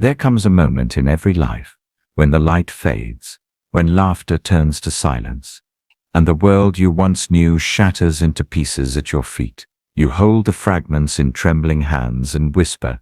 There comes a moment in every life when the light fades, when laughter turns to silence, and the world you once knew shatters into pieces at your feet. You hold the fragments in trembling hands and whisper,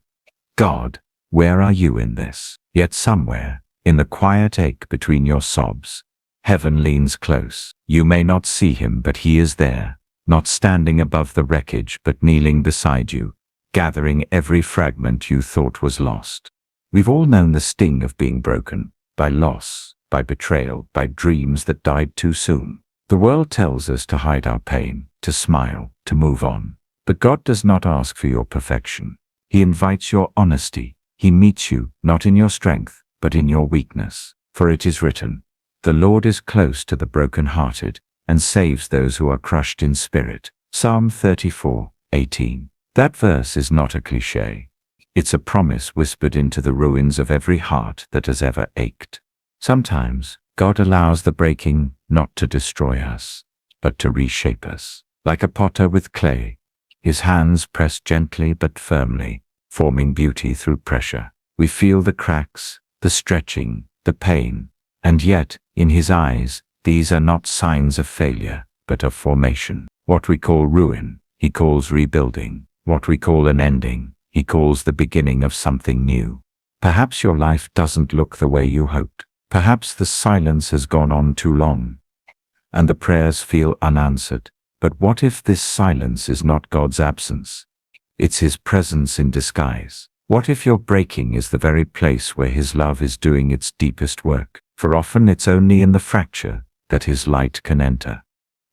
"God, where are you in this?" Yet somewhere, in the quiet ache between your sobs, heaven leans close. You may not see him, but he is there, not standing above the wreckage, but kneeling beside you, gathering every fragment you thought was lost. We've all known the sting of being broken, by loss, by betrayal, by dreams that died too soon. The world tells us to hide our pain, to smile, to move on. But God does not ask for your perfection. He invites your honesty. He meets you, not in your strength, but in your weakness. For it is written, "The Lord is close to the brokenhearted, and saves those who are crushed in spirit." Psalm 34:18. That verse is not a cliché. It's a promise whispered into the ruins of every heart that has ever ached. Sometimes, God allows the breaking not to destroy us, but to reshape us. Like a potter with clay, his hands press gently but firmly, forming beauty through pressure. We feel the cracks, the stretching, the pain, and yet, in his eyes, these are not signs of failure, but of formation. What we call ruin, he calls rebuilding. What we call an ending, he calls the beginning of something new. Perhaps your life doesn't look the way you hoped. Perhaps the silence has gone on too long, and the prayers feel unanswered. But what if this silence is not God's absence? It's his presence in disguise. What if your breaking is the very place where his love is doing its deepest work? For often it's only in the fracture that his light can enter.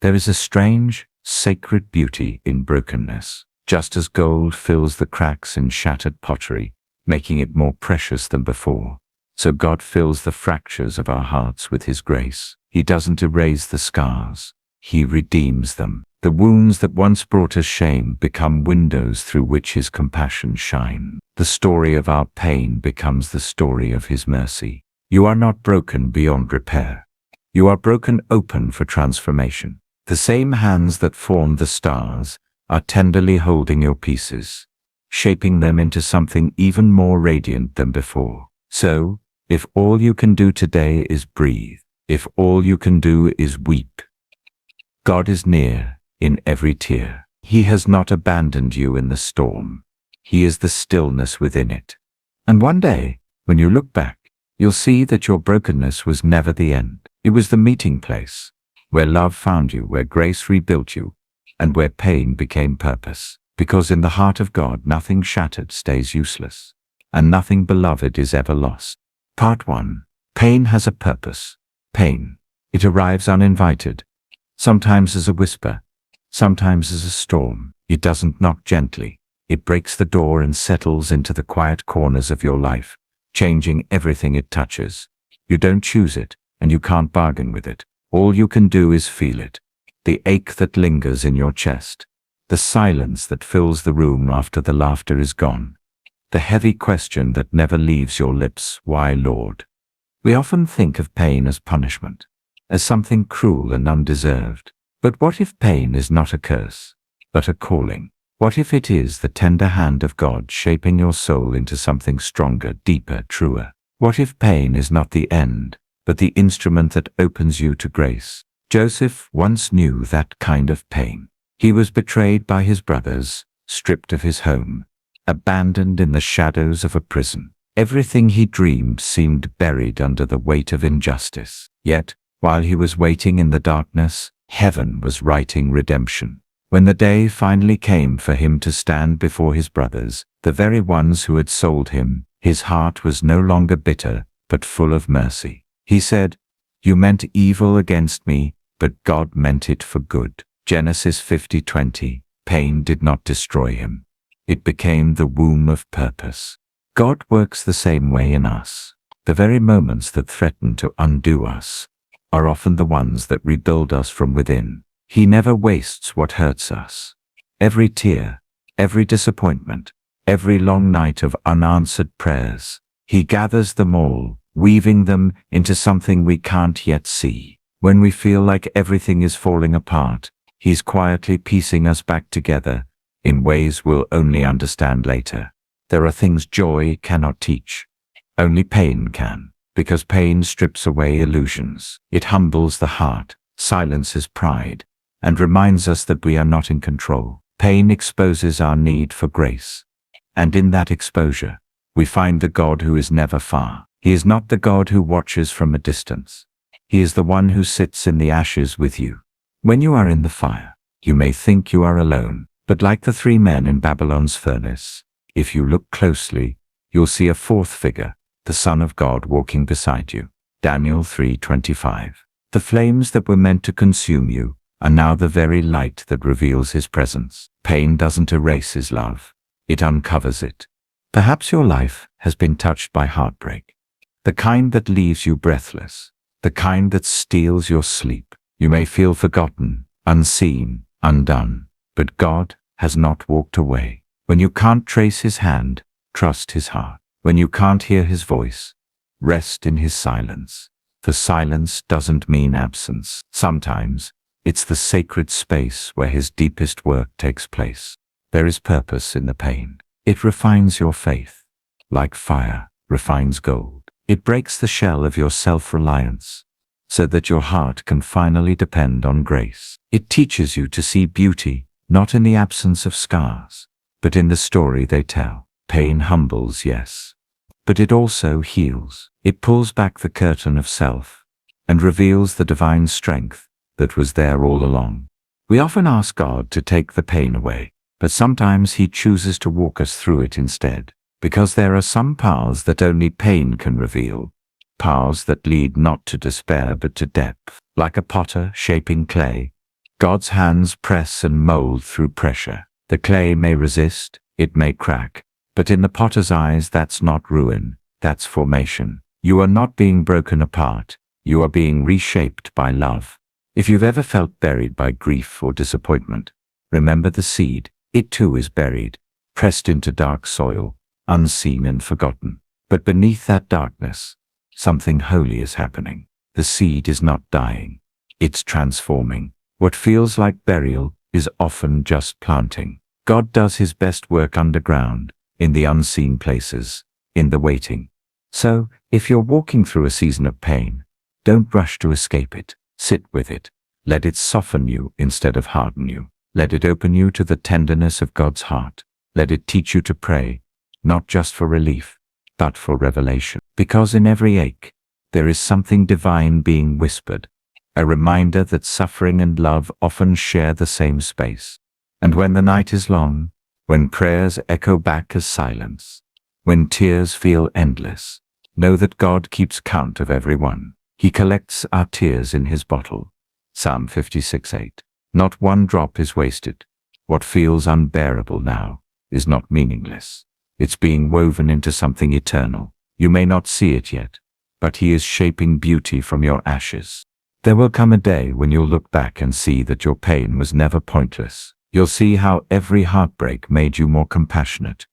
There is a strange, sacred beauty in brokenness. Just as gold fills the cracks in shattered pottery, making it more precious than before, so God fills the fractures of our hearts with his grace. He doesn't erase the scars. He redeems them. The wounds that once brought us shame become windows through which his compassion shine. The story of our pain becomes the story of his mercy. You are not broken beyond repair. You are broken open for transformation. The same hands that formed the stars are tenderly holding your pieces, shaping them into something even more radiant than before. So, if all you can do today is breathe, if all you can do is weep, God is near in every tear. He has not abandoned you in the storm. He is the stillness within it. And one day, when you look back, you'll see that your brokenness was never the end. It was the meeting place, where love found you, where grace rebuilt you, and where pain became purpose. Because in the heart of God, nothing shattered stays useless, and nothing beloved is ever lost. Part 1. Pain has a purpose. Pain. It arrives uninvited, sometimes as a whisper, sometimes as a storm. It doesn't knock gently. It breaks the door and settles into the quiet corners of your life, changing everything it touches. You don't choose it, and you can't bargain with it. All you can do is feel it. The ache that lingers in your chest, the silence that fills the room after the laughter is gone, the heavy question that never leaves your lips, "Why, Lord?" We often think of pain as punishment, as something cruel and undeserved. But what if pain is not a curse, but a calling? What if it is the tender hand of God shaping your soul into something stronger, deeper, truer? What if pain is not the end, but the instrument that opens you to grace? Joseph once knew that kind of pain. He was betrayed by his brothers, stripped of his home, abandoned in the shadows of a prison. Everything he dreamed seemed buried under the weight of injustice. Yet, while he was waiting in the darkness, heaven was writing redemption. When the day finally came for him to stand before his brothers, the very ones who had sold him, his heart was no longer bitter, but full of mercy. He said, "You meant evil against me, but God meant it for good." Genesis 50:20. Pain did not destroy him. It became the womb of purpose. God works the same way in us. The very moments that threaten to undo us are often the ones that rebuild us from within. He never wastes what hurts us. Every tear, every disappointment, every long night of unanswered prayers, he gathers them all, weaving them into something we can't yet see. When we feel like everything is falling apart, he's quietly piecing us back together in ways we'll only understand later. There are things joy cannot teach, Only pain can, because pain strips away illusions. It humbles the heart, silences pride, and reminds us that we are not in control. Pain exposes our need for grace. And in that exposure, we find the God who is never far. He is not the God who watches from a distance. He is the one who sits in the ashes with you. When you are in the fire, you may think you are alone, but like the 3 men in Babylon's furnace, if you look closely, you'll see a 4th figure, the Son of God walking beside you. Daniel 3:25. The flames that were meant to consume you are now the very light that reveals his presence. Pain doesn't erase his love. It uncovers it. Perhaps your life has been touched by heartbreak. The kind that leaves you breathless. The kind that steals your sleep. You may feel forgotten, unseen, undone. But God has not walked away. When you can't trace his hand, trust his heart. When you can't hear his voice, rest in his silence. For silence doesn't mean absence. Sometimes, it's the sacred space where his deepest work takes place. There is purpose in the pain. It refines your faith. Like fire refines gold. It breaks the shell of your self-reliance, so that your heart can finally depend on grace. It teaches you to see beauty, not in the absence of scars, but in the story they tell. Pain humbles, yes, but it also heals. It pulls back the curtain of self and reveals the divine strength that was there all along. We often ask God to take the pain away, but sometimes he chooses to walk us through it instead, because there are some paths that only pain can reveal, paths that lead not to despair but to depth. Like a potter shaping clay, God's hands press and mold through pressure. The clay may resist, it may crack, but in the potter's eyes that's not ruin, that's formation. You are not being broken apart, you are being reshaped by love. If you've ever felt buried by grief or disappointment, remember the seed. It too is buried, pressed into dark soil, unseen and forgotten. But beneath that darkness, something holy is happening. The seed is not dying, it's transforming. What feels like burial is often just planting. God does his best work underground, in the unseen places, in the waiting. So, if you're walking through a season of pain, don't rush to escape it. Sit with it. Let it soften you instead of harden you. Let it open you to the tenderness of God's heart. Let it teach you to pray, not just for relief, but for revelation. Because in every ache, there is something divine being whispered, a reminder that suffering and love often share the same space. And when the night is long, when prayers echo back as silence, when tears feel endless, know that God keeps count of every one. He collects our tears in his bottle. Psalm 56:8. Not one drop is wasted. What feels unbearable now is not meaningless. It's being woven into something eternal. You may not see it yet, but he is shaping beauty from your ashes. There will come a day when you'll look back and see that your pain was never pointless. You'll see how every heartbreak made you more compassionate,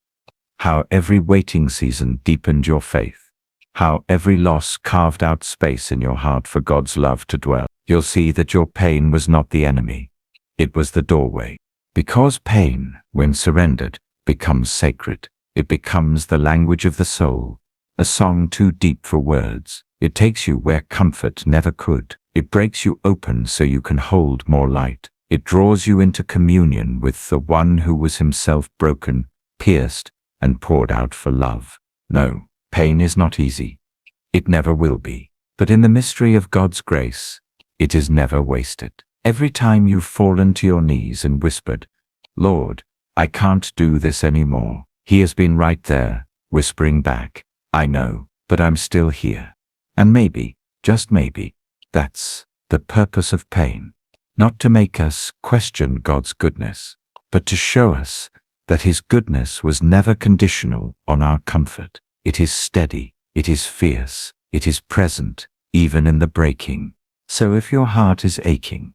how every waiting season deepened your faith, how every loss carved out space in your heart for God's love to dwell. You'll see that your pain was not the enemy, it was the doorway. Because pain, when surrendered, becomes sacred. It becomes the language of the soul, a song too deep for words. It takes you where comfort never could. It breaks you open so you can hold more light. It draws you into communion with the one who was himself broken, pierced, and poured out for love. No, pain is not easy. It never will be. But in the mystery of God's grace, it is never wasted. Every time you've fallen to your knees and whispered, "Lord, I can't do this anymore," he has been right there, whispering back, "I know, but I'm still here." And maybe, just maybe, that's the purpose of pain. Not to make us question God's goodness, but to show us that his goodness was never conditional on our comfort. It is steady, it is fierce, it is present, even in the breaking. So if your heart is aching,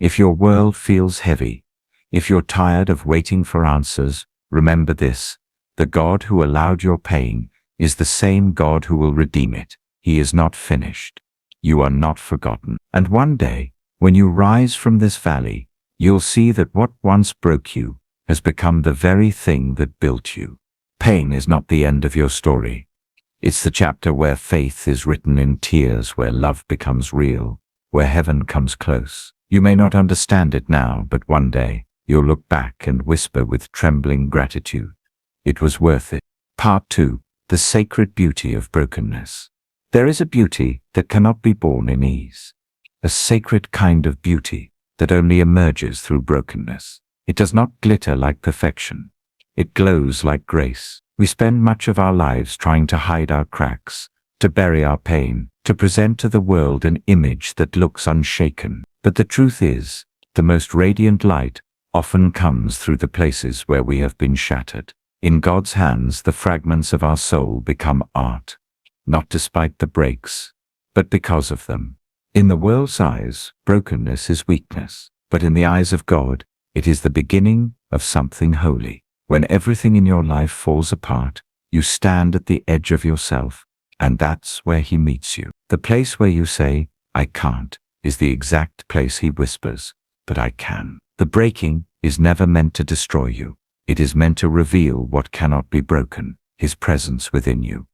if your world feels heavy, if you're tired of waiting for answers, remember this: the God who allowed your pain is the same God who will redeem it. He is not finished. You are not forgotten. And one day, when you rise from this valley, you'll see that what once broke you has become the very thing that built you. Pain is not the end of your story. It's the chapter where faith is written in tears, where love becomes real, where heaven comes close. You may not understand it now, but one day you'll look back and whisper with trembling gratitude, "It was worth it." Part 2. The sacred beauty of brokenness. There is a beauty that cannot be born in ease. A sacred kind of beauty that only emerges through brokenness. It does not glitter like perfection. It glows like grace. We spend much of our lives trying to hide our cracks, to bury our pain, to present to the world an image that looks unshaken. But the truth is, the most radiant light often comes through the places where we have been shattered. In God's hands, the fragments of our soul become art, not despite the breaks, but because of them. In the world's eyes, brokenness is weakness, but in the eyes of God, it is the beginning of something holy. When everything in your life falls apart, you stand at the edge of yourself, and that's where He meets you. The place where you say, "I can't," is the exact place He whispers, "But I can." The breaking is never meant to destroy you. It is meant to reveal what cannot be broken, His presence within you.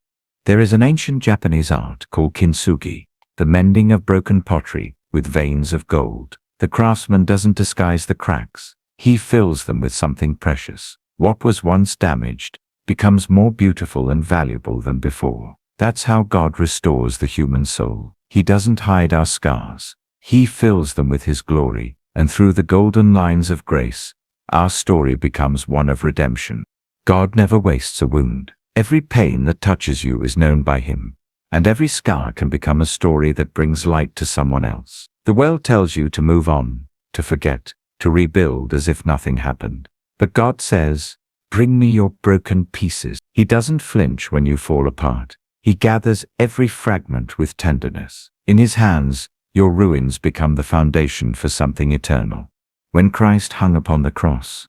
There is an ancient Japanese art called kintsugi, the mending of broken pottery with veins of gold. The craftsman doesn't disguise the cracks. He fills them with something precious. What was once damaged becomes more beautiful and valuable than before. That's how God restores the human soul. He doesn't hide our scars. He fills them with His glory, and through the golden lines of grace, our story becomes one of redemption. God never wastes a wound. Every pain that touches you is known by Him, and every scar can become a story that brings light to someone else. The world tells you to move on, to forget, to rebuild as if nothing happened. But God says, "Bring me your broken pieces." He doesn't flinch when you fall apart. He gathers every fragment with tenderness. In His hands, your ruins become the foundation for something eternal. When Christ hung upon the cross,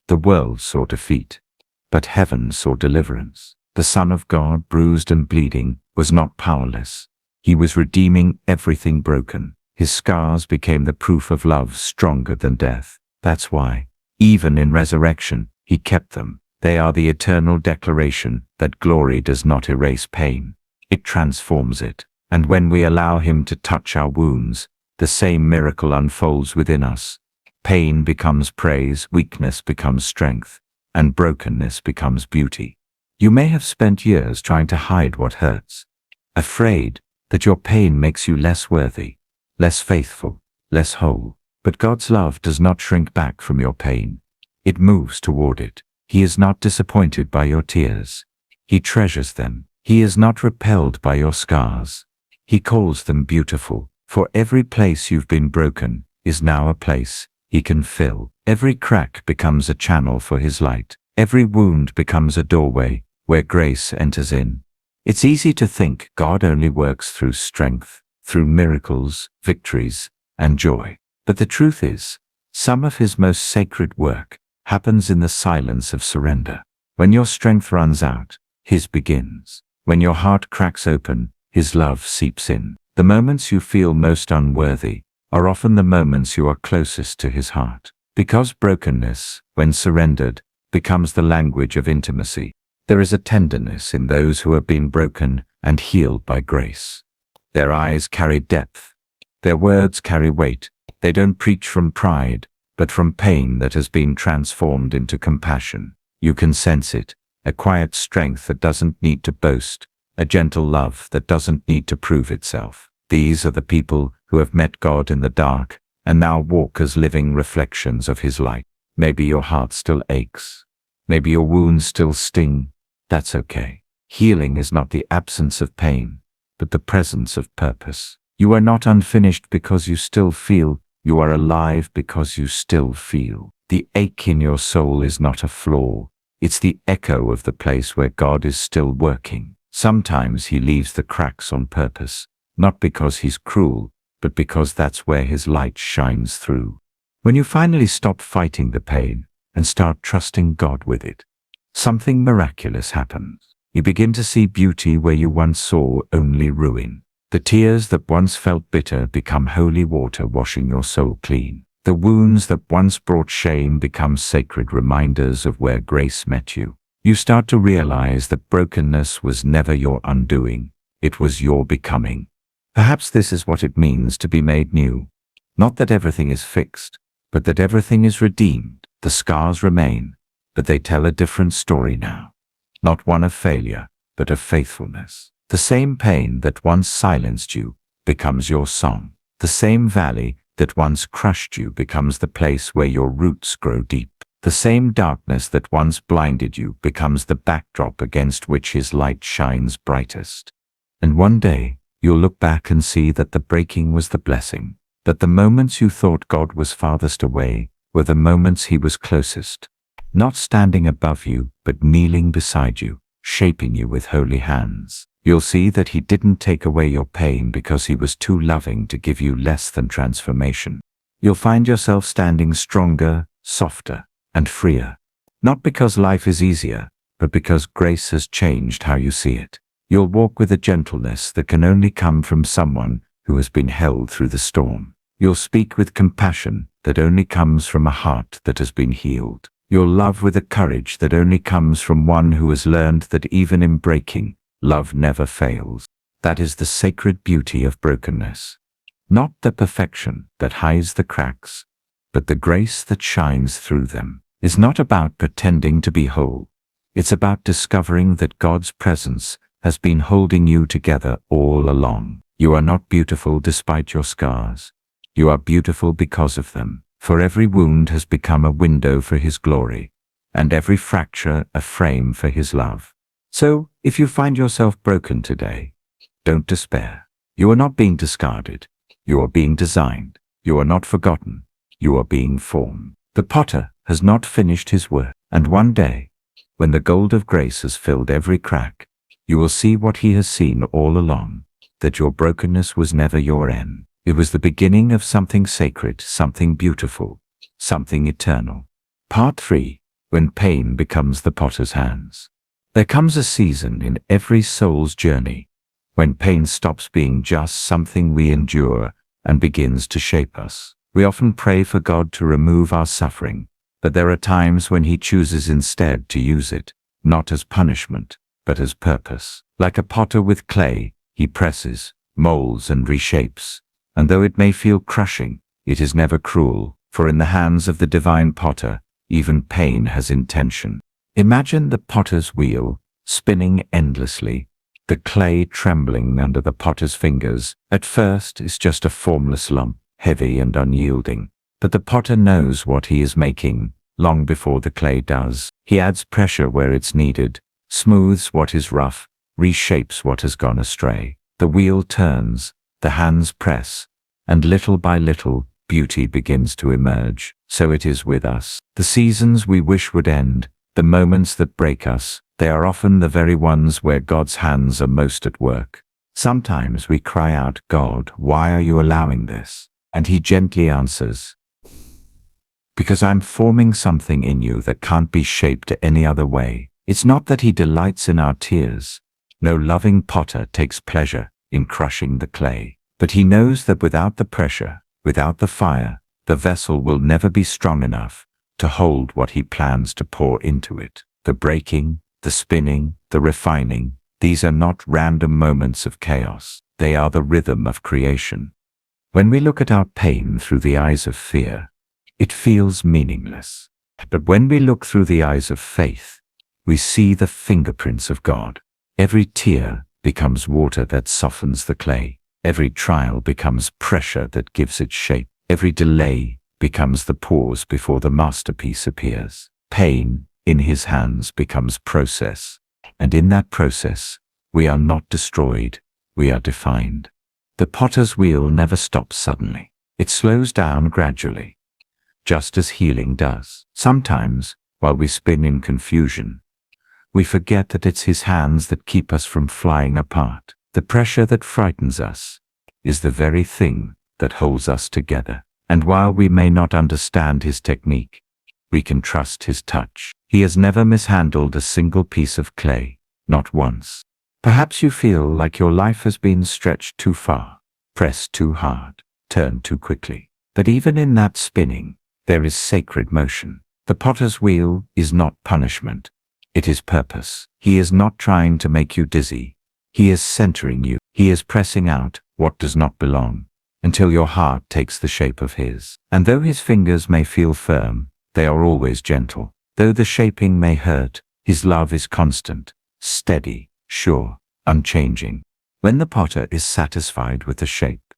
the world saw defeat, but heaven saw deliverance. The Son of God, bruised and bleeding, was not powerless. He was redeeming everything broken. His scars became the proof of love stronger than death. That's why, even in resurrection, He kept them. They are the eternal declaration that glory does not erase pain. It transforms it. And when we allow Him to touch our wounds, the same miracle unfolds within us. Pain becomes praise, weakness becomes strength, and brokenness becomes beauty. You may have spent years trying to hide what hurts, afraid that your pain makes you less worthy, less faithful, less whole. But God's love does not shrink back from your pain. It moves toward it. He is not disappointed by your tears. He treasures them. He is not repelled by your scars. He calls them beautiful. For every place you've been broken is now a place He can fill. Every crack becomes a channel for His light. Every wound becomes a doorway where grace enters in. It's easy to think God only works through strength, through miracles, victories, and joy. But the truth is, some of His most sacred work happens in the silence of surrender. When your strength runs out, His begins. When your heart cracks open, His love seeps in. The moments you feel most unworthy are often the moments you are closest to His heart. Because brokenness, when surrendered, becomes the language of intimacy. There is a tenderness in those who have been broken and healed by grace. Their eyes carry depth. Their words carry weight. They don't preach from pride, but from pain that has been transformed into compassion. You can sense it, a quiet strength that doesn't need to boast, a gentle love that doesn't need to prove itself. These are the people who have met God in the dark and now walk as living reflections of His light. Maybe your heart still aches. Maybe your wounds still sting. That's okay. Healing is not the absence of pain, but the presence of purpose. You are not unfinished because you still feel. You are alive because you still feel. The ache in your soul is not a flaw. It's the echo of the place where God is still working. Sometimes He leaves the cracks on purpose, not because He's cruel, but because that's where His light shines through. When you finally stop fighting the pain and start trusting God with it, something miraculous happens. You begin to see beauty where you once saw only ruin. The tears that once felt bitter become holy water washing your soul clean. The wounds that once brought shame become sacred reminders of where grace met you. You start to realize that brokenness was never your undoing, it was your becoming. Perhaps this is what it means to be made new. Not that everything is fixed, but that everything is redeemed. The scars remain, but they tell a different story now. Not one of failure, but of faithfulness. The same pain that once silenced you becomes your song. The same valley that once crushed you becomes the place where your roots grow deep. The same darkness that once blinded you becomes the backdrop against which his light shines brightest. And one day, you'll look back and see that the breaking was the blessing, that the moments you thought God was farthest away were the moments he was closest, not standing above you, but kneeling beside you, shaping you with holy hands. You'll see that he didn't take away your pain because he was too loving to give you less than transformation. You'll find yourself standing stronger, softer, and freer, not because life is easier, but because grace has changed how you see it. You'll walk with a gentleness that can only come from someone who has been held through the storm. You'll speak with compassion that only comes from a heart that has been healed. You'll love with a courage that only comes from one who has learned that even in breaking, love never fails. That is the sacred beauty of brokenness. Not the perfection that hides the cracks, but the grace that shines through them. Is not about pretending to be whole. It's about discovering that God's presence has been holding you together all along. You are not beautiful despite your scars. You are beautiful because of them. For every wound has become a window for his glory, and every fracture a frame for his love. So, if you find yourself broken today, don't despair. You are not being discarded. You are being designed. You are not forgotten. You are being formed. The potter has not finished his work, and one day, when the gold of grace has filled every crack, you will see what he has seen all along, that your brokenness was never your end. It was the beginning of something sacred, something beautiful, something eternal. Part 3. When pain becomes the potter's hands. There comes a season in every soul's journey when pain stops being just something we endure and begins to shape us. We often pray for God to remove our suffering, but there are times when he chooses instead to use it, not as punishment, but as purpose. Like a potter with clay, he presses, molds, and reshapes. And though it may feel crushing, it is never cruel, for in the hands of the divine potter, even pain has intention. Imagine the potter's wheel, spinning endlessly, the clay trembling under the potter's fingers. At first, it's just a formless lump, heavy and unyielding. But the potter knows what he is making, long before the clay does. He adds pressure where it's needed, smooths what is rough, reshapes what has gone astray. The wheel turns, the hands press, and little by little, beauty begins to emerge. So it is with us. The seasons we wish would end, the moments that break us, they are often the very ones where God's hands are most at work. Sometimes we cry out, God, why are you allowing this? And he gently answers, because I'm forming something in you that can't be shaped any other way. It's not that he delights in our tears. No loving potter takes pleasure in crushing the clay. But he knows that without the pressure, without the fire, the vessel will never be strong enough to hold what he plans to pour into it. The breaking, the spinning, the refining, these are not random moments of chaos. They are the rhythm of creation. When we look at our pain through the eyes of fear, it feels meaningless. But when we look through the eyes of faith, we see the fingerprints of God. Every tear becomes water that softens the clay. Every trial becomes pressure that gives it shape. Every delay becomes the pause before the masterpiece appears. Pain, in his hands, becomes process. And in that process, we are not destroyed, we are defined. The potter's wheel never stops suddenly. It slows down gradually, just as healing does. Sometimes, while we spin in confusion, we forget that it's his hands that keep us from flying apart. The pressure that frightens us is the very thing that holds us together. And while we may not understand his technique, we can trust his touch. He has never mishandled a single piece of clay, not once. Perhaps you feel like your life has been stretched too far, pressed too hard, turned too quickly. But even in that spinning, there is sacred motion. The potter's wheel is not punishment. It is purpose. He is not trying to make you dizzy. He is centering you. He is pressing out what does not belong until your heart takes the shape of his. And though his fingers may feel firm, they are always gentle. Though the shaping may hurt, his love is constant, steady, sure, unchanging. When the potter is satisfied with the shape,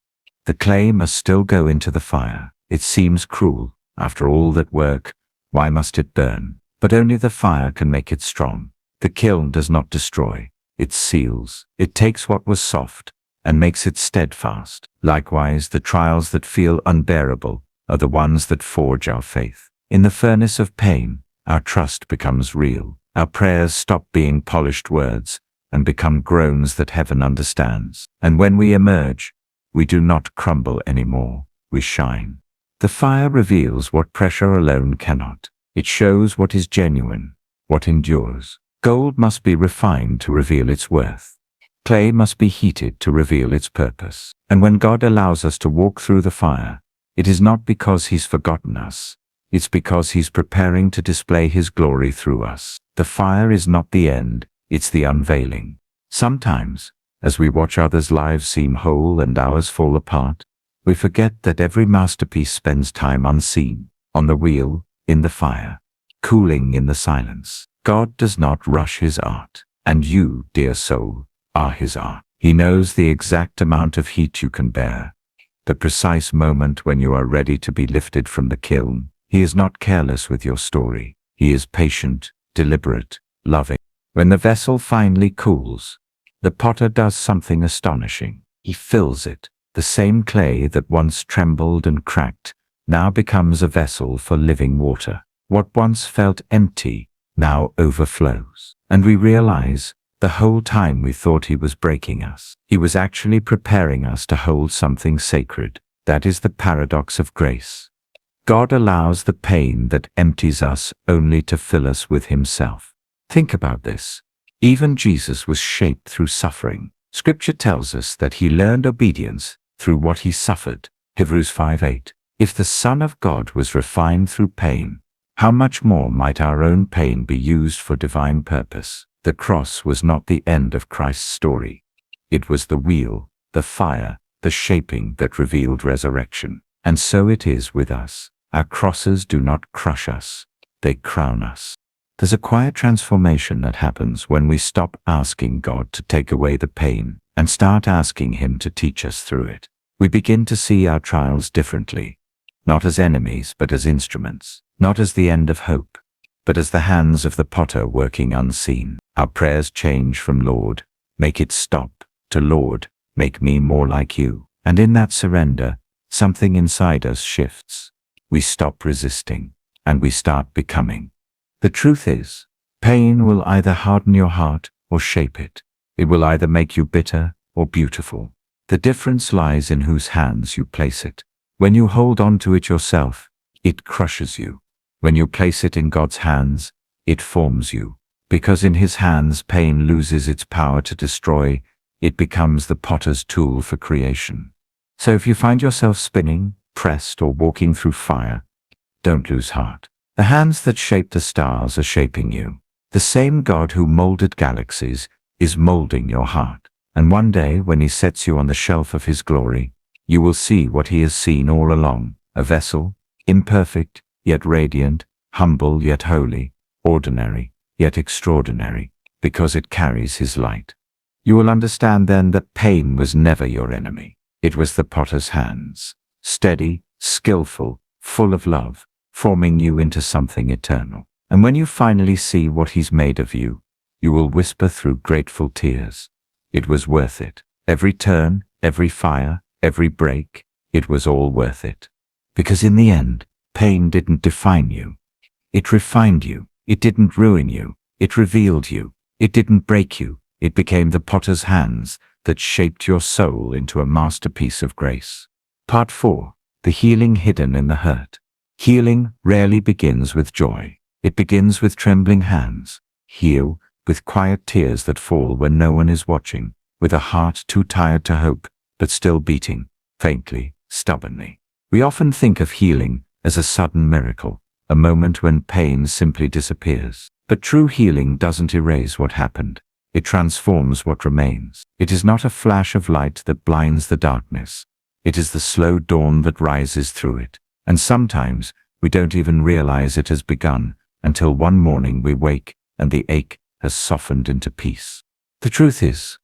the clay must still go into the fire. It seems cruel. After all that work, why must it burn? But only the fire can make it strong. The kiln does not destroy. It seals. It takes what was soft and makes it steadfast. Likewise, the trials that feel unbearable are the ones that forge our faith. In the furnace of pain, our trust becomes real. Our prayers stop being polished words and become groans that heaven understands. And when we emerge, we do not crumble anymore. We shine. The fire reveals what pressure alone cannot. It shows what is genuine, what endures. Gold must be refined to reveal its worth. Clay must be heated to reveal its purpose. And when God allows us to walk through the fire, it is not because he's forgotten us. It's because he's preparing to display his glory through us. The fire is not the end, it's the unveiling. Sometimes, as we watch others' lives seem whole and ours fall apart, we forget that every masterpiece spends time unseen, on the wheel, in the fire, cooling in the silence. God does not rush his art, and you, dear soul, are his art. He knows the exact amount of heat you can bear, the precise moment when you are ready to be lifted from the kiln. He is not careless with your story. He is patient, deliberate, loving. When the vessel finally cools, the potter does something astonishing. He fills it. The same clay that once trembled and cracked now becomes a vessel for living water. What once felt empty now overflows. And we realize the whole time we thought he was breaking us, he was actually preparing us to hold something sacred. That is the paradox of grace. God allows the pain that empties us only to fill us with himself. Think about this. Even Jesus was shaped through suffering. Scripture tells us that he learned obedience through what he suffered. Hebrews 5:8. If the Son of God was refined through pain, how much more might our own pain be used for divine purpose? The cross was not the end of Christ's story. It was the wheel, the fire, the shaping that revealed resurrection. And so it is with us. Our crosses do not crush us, they crown us. There's a quiet transformation that happens when we stop asking God to take away the pain and start asking him to teach us through it. We begin to see our trials differently, not as enemies but as instruments, not as the end of hope, but as the hands of the potter working unseen. Our prayers change from Lord, make it stop, to Lord, make me more like you. And in that surrender, something inside us shifts. We stop resisting, and we start becoming. The truth is, pain will either harden your heart or shape it. It will either make you bitter or beautiful. The difference lies in whose hands you place it. When you hold on to it yourself, it crushes you. When you place it in God's hands, it forms you. Because in his hands pain loses its power to destroy, it becomes the potter's tool for creation. So if you find yourself spinning, pressed, or walking through fire, don't lose heart. The hands that shape the stars are shaping you. The same God who molded galaxies is molding your heart. And one day, when he sets you on the shelf of his glory, you will see what he has seen all along, a vessel, imperfect, yet radiant, humble, yet holy, ordinary, yet extraordinary, because it carries his light. You will understand then that pain was never your enemy. It was the potter's hands, steady, skillful, full of love, forming you into something eternal. And when you finally see what he's made of you, you will whisper through grateful tears, it was worth it. Every turn, every fire, every break, it was all worth it. Because in the end, pain didn't define you. It refined you. It didn't ruin you. It revealed you. It didn't break you. It became the potter's hands that shaped your soul into a masterpiece of grace. Part 4. The healing hidden in the hurt. Healing rarely begins with joy. It begins with trembling hands. Heal with quiet tears that fall when no one is watching, with a heart too tired to hope, but still beating, faintly, stubbornly. We often think of healing as a sudden miracle, a moment when pain simply disappears. But true healing doesn't erase what happened. It transforms what remains. It is not a flash of light that blinds the darkness. It is the slow dawn that rises through it. And sometimes we don't even realize it has begun until one morning we wake and the ache has softened into peace. The truth is,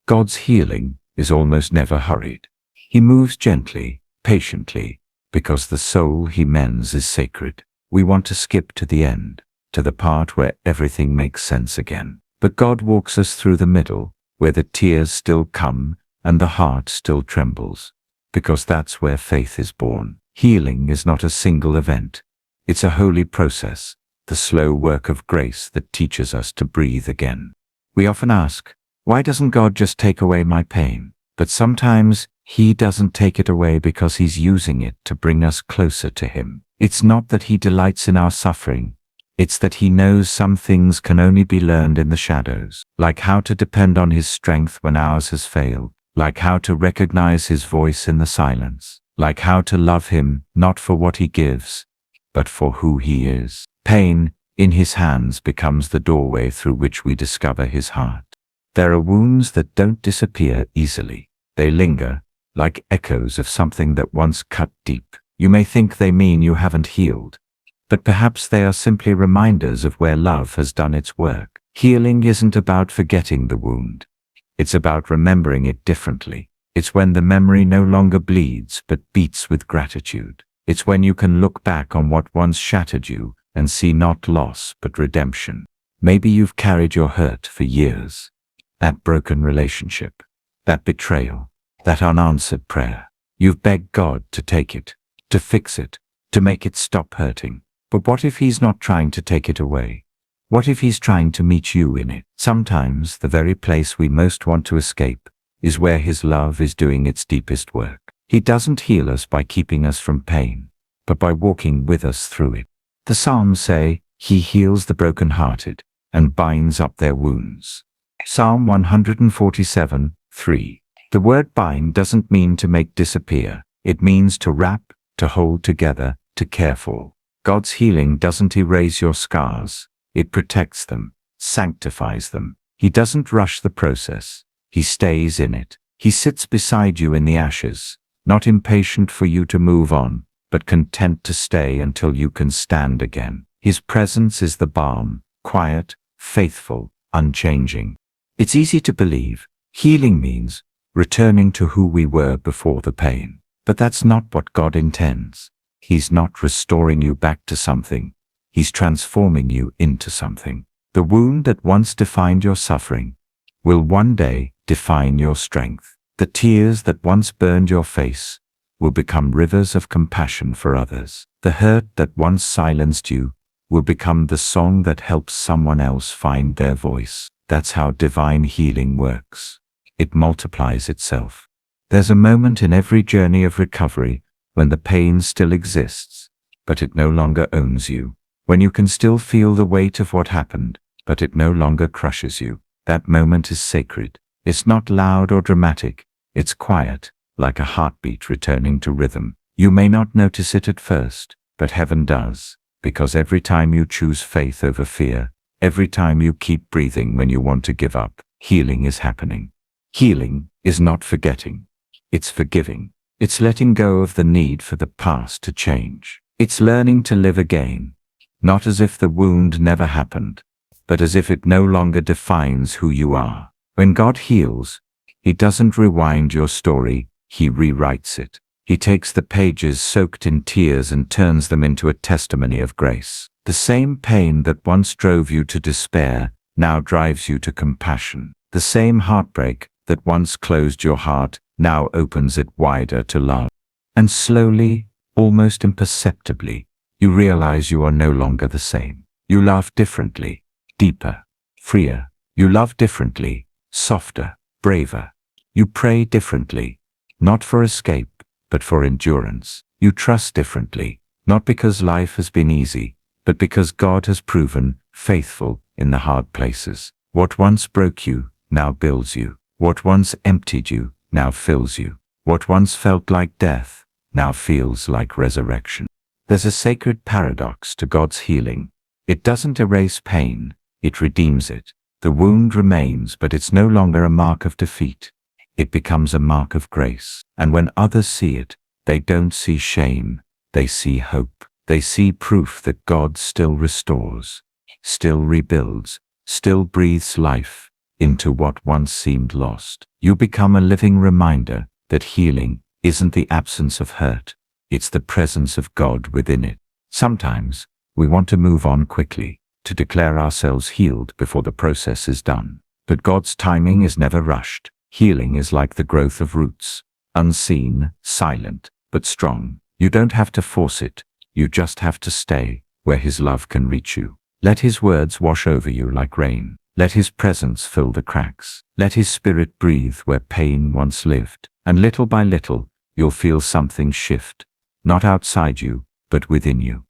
God's healing is almost never hurried. He moves gently, patiently, because the soul he mends is sacred. We want to skip to the end, to the part where everything makes sense again. But God walks us through the middle, where the tears still come and the heart still trembles, because that's where faith is born. Healing is not a single event. It's a holy process, the slow work of grace that teaches us to breathe again. We often ask, why doesn't God just take away my pain? But sometimes he doesn't take it away because he's using it to bring us closer to him. It's not that he delights in our suffering. It's that he knows some things can only be learned in the shadows, like how to depend on his strength when ours has failed, like how to recognize his voice in the silence, like how to love him not for what he gives, but for who he is. Pain, in his hands, becomes the doorway through which we discover his heart. There are wounds that don't disappear easily. They linger, like echoes of something that once cut deep. You may think they mean you haven't healed, but perhaps they are simply reminders of where love has done its work. Healing isn't about forgetting the wound. It's about remembering it differently. It's when the memory no longer bleeds but beats with gratitude. It's when you can look back on what once shattered you and see not loss but redemption. Maybe you've carried your hurt for years. That broken relationship, that betrayal, that unanswered prayer. You've begged God to take it, to fix it, to make it stop hurting. But what if he's not trying to take it away? What if he's trying to meet you in it? Sometimes the very place we most want to escape is where his love is doing its deepest work. He doesn't heal us by keeping us from pain, but by walking with us through it. The Psalms say, he heals the brokenhearted and binds up their wounds. Psalm 147:3. The word bind doesn't mean to make disappear. It means to wrap, to hold together, to care for. God's healing doesn't erase your scars. It protects them, sanctifies them. He doesn't rush the process. He stays in it. He sits beside you in the ashes, not impatient for you to move on, but content to stay until you can stand again. His presence is the balm, quiet, faithful, unchanging. It's easy to believe. Healing means returning to who we were before the pain. But that's not what God intends. He's not restoring you back to something. He's transforming you into something. The wound that once defined your suffering will one day define your strength. The tears that once burned your face will become rivers of compassion for others. The hurt that once silenced you will become the song that helps someone else find their voice. That's how divine healing works. It multiplies itself. There's a moment in every journey of recovery when the pain still exists, but it no longer owns you. When you can still feel the weight of what happened, but it no longer crushes you. That moment is sacred. It's not loud or dramatic. It's quiet, like a heartbeat returning to rhythm. You may not notice it at first, but heaven does, because every time you choose faith over fear, every time you keep breathing when you want to give up, healing is happening. Healing is not forgetting. It's forgiving. It's letting go of the need for the past to change. It's learning to live again, not as if the wound never happened, but as if it no longer defines who you are. When God heals, he doesn't rewind your story, he rewrites it. He takes the pages soaked in tears and turns them into a testimony of grace. The same pain that once drove you to despair now drives you to compassion. The same heartbreak that once closed your heart now opens it wider to love. And slowly, almost imperceptibly, you realize you are no longer the same. You laugh differently, deeper, freer. You love differently, softer, braver. You pray differently, not for escape, but for endurance. You trust differently, not because life has been easy, but because God has proven faithful in the hard places. What once broke you now builds you. What once emptied you now fills you. What once felt like death now feels like resurrection. There's a sacred paradox to God's healing. It doesn't erase pain, it redeems it. The wound remains, but it's no longer a mark of defeat. It becomes a mark of grace. And when others see it, they don't see shame, they see hope. They see proof that God still restores, still rebuilds, still breathes life into what once seemed lost. You become a living reminder that healing isn't the absence of hurt, it's the presence of God within it. Sometimes we want to move on quickly, to declare ourselves healed before the process is done. But God's timing is never rushed. Healing is like the growth of roots, unseen, silent, but strong. You don't have to force it, you just have to stay where His love can reach you. Let His words wash over you like rain. Let His presence fill the cracks. Let His Spirit breathe where pain once lived. And little by little, you'll feel something shift, not outside you, but within you.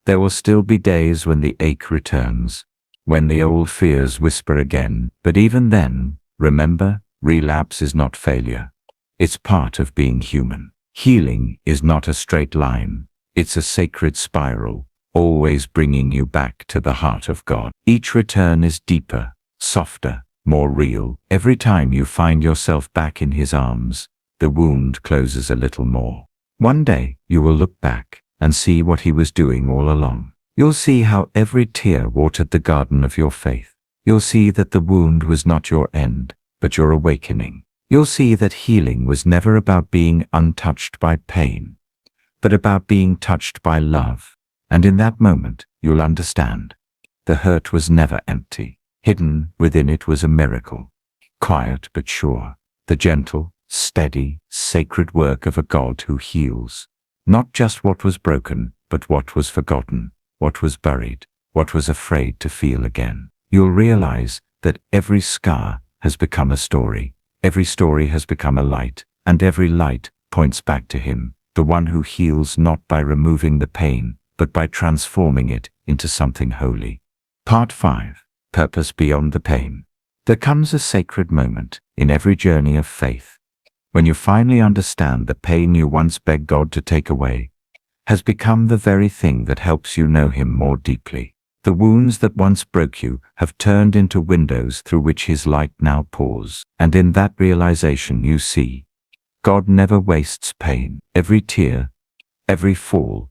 There will still be days when the ache returns, when the old fears whisper again, but even then, remember, relapse is not failure. It's part of being human. Healing is not a straight line. It's a sacred spiral, always bringing you back to the heart of God. Each return is deeper, softer, more real. Every time you find yourself back in His arms, the wound closes a little more. One day, you will look back and see what He was doing all along. You'll see how every tear watered the garden of your faith. You'll see that the wound was not your end, but your awakening. You'll see that healing was never about being untouched by pain, but about being touched by love. And in that moment, you'll understand. The hurt was never empty. Hidden within it was a miracle. Quiet but sure. The gentle, steady, sacred work of a God who heals. Not just what was broken, but what was forgotten, what was buried, what was afraid to feel again. You'll realize that every scar has become a story. Every story has become a light, and every light points back to Him, the one who heals not by removing the pain, but by transforming it into something holy. Part 5. Purpose beyond the pain. There comes a sacred moment in every journey of faith, when you finally understand the pain you once begged God to take away has become the very thing that helps you know Him more deeply. The wounds that once broke you have turned into windows through which His light now pours. And in that realization you see, God never wastes pain. Every tear, every fall,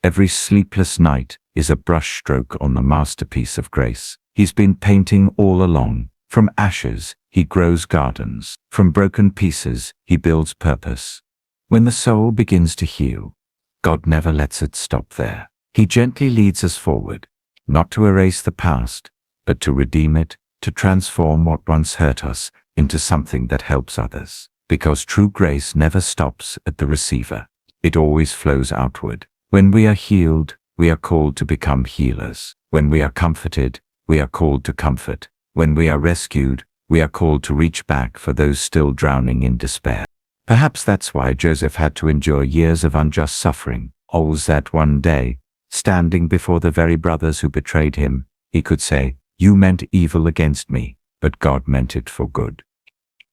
every sleepless night is a brushstroke on the masterpiece of grace. He's been painting all along. From ashes, He grows gardens. From broken pieces, He builds purpose. When the soul begins to heal, God never lets it stop there. He gently leads us forward, not to erase the past, but to redeem it, to transform what once hurt us into something that helps others. Because true grace never stops at the receiver. It always flows outward. When we are healed, we are called to become healers. When we are comforted, we are called to comfort. When we are rescued, we are called to reach back for those still drowning in despair. Perhaps that's why Joseph had to endure years of unjust suffering. Or was that one day, standing before the very brothers who betrayed him, he could say, "You meant evil against me, but God meant it for good."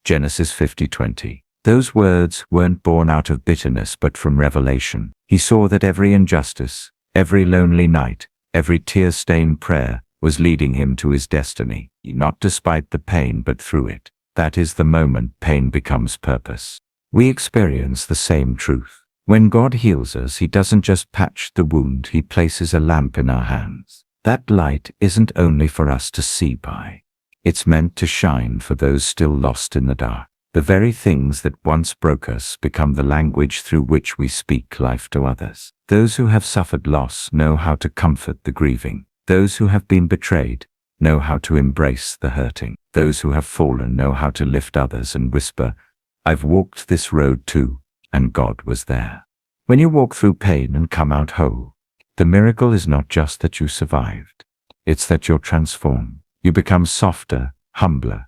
Genesis 50:20. Those words weren't born out of bitterness but from revelation. He saw that every injustice, every lonely night, every tear-stained prayer was leading him to his destiny, not despite the pain but through it. That is the moment pain becomes purpose. We experience the same truth. When God heals us, He doesn't just patch the wound, He places a lamp in our hands. That light isn't only for us to see by. It's meant to shine for those still lost in the dark. The very things that once broke us become the language through which we speak life to others. Those who have suffered loss know how to comfort the grieving. Those who have been betrayed know how to embrace the hurting. Those who have fallen know how to lift others and whisper, "I've walked this road too, and God was there." When you walk through pain and come out whole, the miracle is not just that you survived. It's that you're transformed. You become softer, humbler,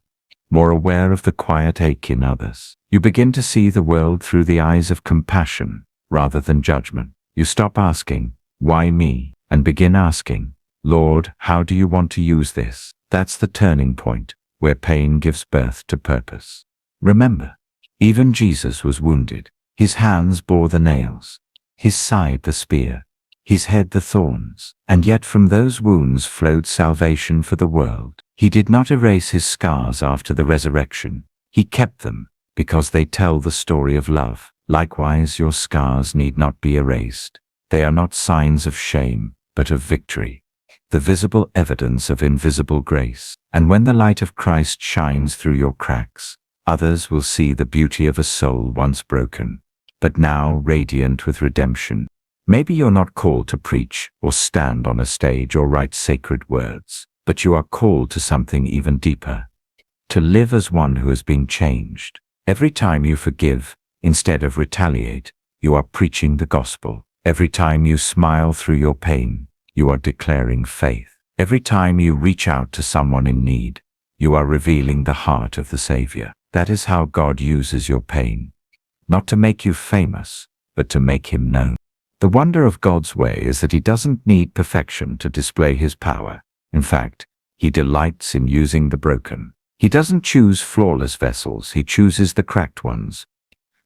more aware of the quiet ache in others. You begin to see the world through the eyes of compassion rather than judgment. You stop asking, "Why me?" and begin asking, "Lord, how do you want to use this?" That's the turning point, where pain gives birth to purpose. Remember, even Jesus was wounded. His hands bore the nails, His side the spear, He's had the thorns, and yet from those wounds flowed salvation for the world. He did not erase his scars after the resurrection. He kept them, because they tell the story of love. Likewise, your scars need not be erased. They are not signs of shame, but of victory, the visible evidence of invisible grace. And when the light of Christ shines through your cracks, others will see the beauty of a soul once broken, but now radiant with redemption. Maybe you're not called to preach or stand on a stage or write sacred words, but you are called to something even deeper, to live as one who has been changed. Every time you forgive, instead of retaliate, you are preaching the gospel. Every time you smile through your pain, you are declaring faith. Every time you reach out to someone in need, you are revealing the heart of the Savior. That is how God uses your pain, not to make you famous, but to make him known. The wonder of God's way is that he doesn't need perfection to display his power. In fact, he delights in using the broken. He doesn't choose flawless vessels, he chooses the cracked ones,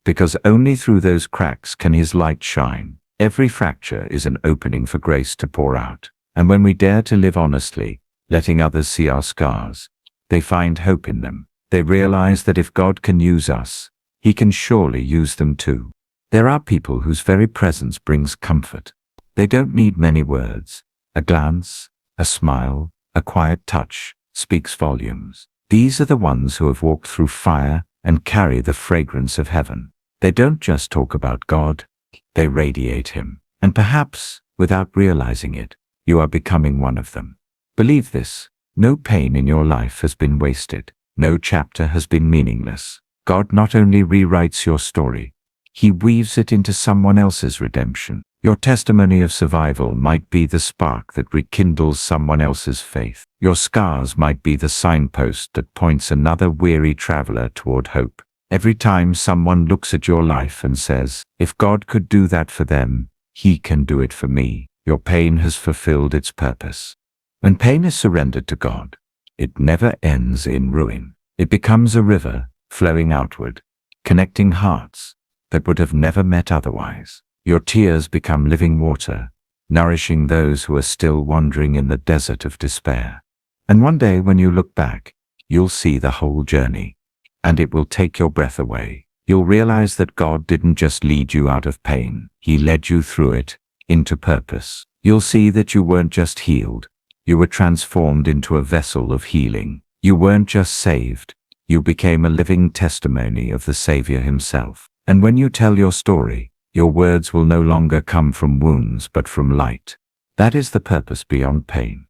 because only through those cracks can his light shine. Every fracture is an opening for grace to pour out. And when we dare to live honestly, letting others see our scars, they find hope in them. They realize that if God can use us, he can surely use them too. There are people whose very presence brings comfort. They don't need many words. A glance, a smile, a quiet touch speaks volumes. These are the ones who have walked through fire and carry the fragrance of heaven. They don't just talk about God, they radiate him. And perhaps, without realizing it, you are becoming one of them. Believe this: no pain in your life has been wasted. No chapter has been meaningless. God not only rewrites your story, he weaves it into someone else's redemption. Your testimony of survival might be the spark that rekindles someone else's faith. Your scars might be the signpost that points another weary traveler toward hope. Every time someone looks at your life and says, "If God could do that for them, he can do it for me," your pain has fulfilled its purpose. When pain is surrendered to God, it never ends in ruin. It becomes a river flowing outward, connecting hearts that would have never met otherwise. Your tears become living water, nourishing those who are still wandering in the desert of despair. And one day when you look back, you'll see the whole journey, and it will take your breath away. You'll realize that God didn't just lead you out of pain, he led you through it, into purpose. You'll see that you weren't just healed, you were transformed into a vessel of healing. You weren't just saved, you became a living testimony of the Savior himself. And when you tell your story, your words will no longer come from wounds but from light. That is the purpose beyond pain.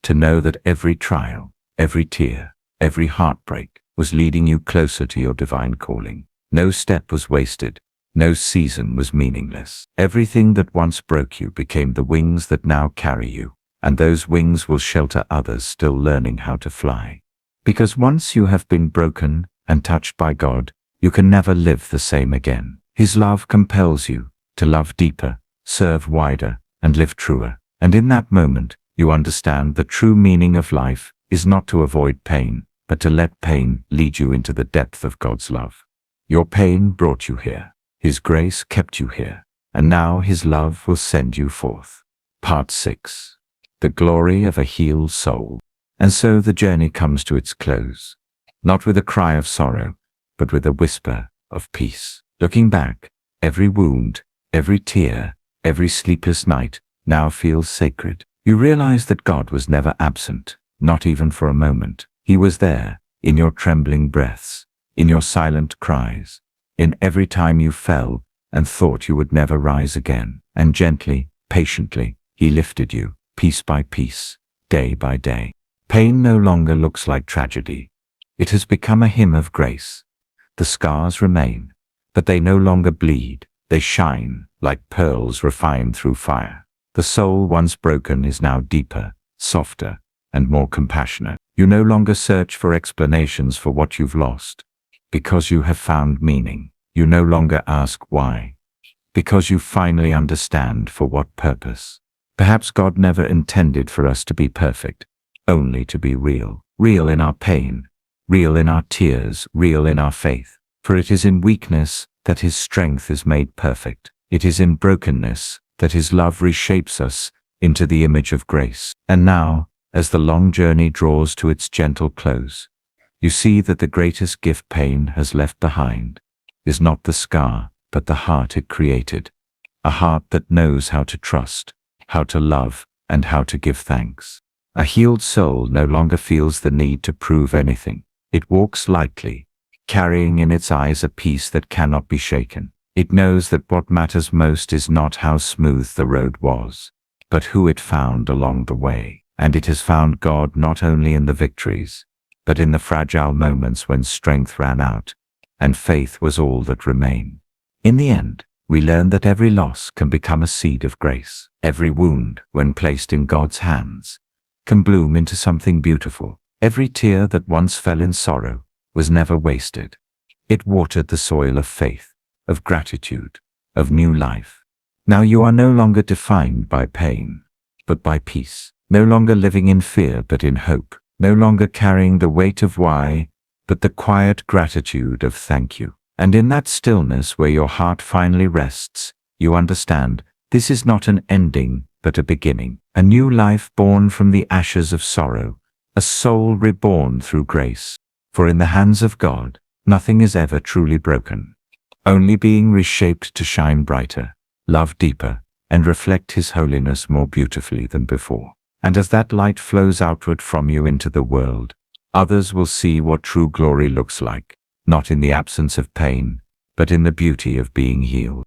To know that every trial, every tear, every heartbreak was leading you closer to your divine calling. No step was wasted. No season was meaningless. Everything that once broke you became the wings that now carry you. And those wings will shelter others still learning how to fly. Because once you have been broken and touched by God, you can never live the same again. His love compels you to love deeper, serve wider, and live truer. And in that moment, you understand the true meaning of life is not to avoid pain, but to let pain lead you into the depth of God's love. Your pain brought you here. His grace kept you here. And now his love will send you forth. Part 6. The glory of a healed soul. And so the journey comes to its close, not with a cry of sorrow, but with a whisper of peace. Looking back, every wound, every tear, every sleepless night now feels sacred. You realize that God was never absent, not even for a moment. He was there, in your trembling breaths, in your silent cries, in every time you fell and thought you would never rise again. And gently, patiently, he lifted you, piece by piece, day by day. Pain no longer looks like tragedy. It has become a hymn of grace. The scars remain, but they no longer bleed. They shine like pearls refined through fire. The soul once broken is now deeper, softer, and more compassionate. You no longer search for explanations for what you've lost, because you have found meaning. You no longer ask why, because you finally understand for what purpose. Perhaps God never intended for us to be perfect, only to be real. Real in our pain, real in our tears, real in our faith. For it is in weakness that his strength is made perfect. It is in brokenness that His love reshapes us into the image of grace. And now, as the long journey draws to its gentle close, you see that the greatest gift pain has left behind is not the scar, but the heart it created. A heart that knows how to trust, how to love, and how to give thanks. A healed soul no longer feels the need to prove anything. It walks lightly, carrying in its eyes a peace that cannot be shaken. It knows that what matters most is not how smooth the road was, but who it found along the way. And it has found God not only in the victories, but in the fragile moments when strength ran out, and faith was all that remained. In the end, we learn that every loss can become a seed of grace. Every wound, when placed in God's hands, can bloom into something beautiful. Every tear that once fell in sorrow was never wasted. It watered the soil of faith, of gratitude, of new life. Now you are no longer defined by pain, but by peace. No longer living in fear, but in hope. No longer carrying the weight of why, but the quiet gratitude of thank you. And in that stillness where your heart finally rests, you understand this is not an ending, but a beginning. A new life born from the ashes of sorrow, a soul reborn through grace. For in the hands of God, nothing is ever truly broken, only being reshaped to shine brighter, love deeper, and reflect His holiness more beautifully than before. And as that light flows outward from you into the world, others will see what true glory looks like, not in the absence of pain, but in the beauty of being healed.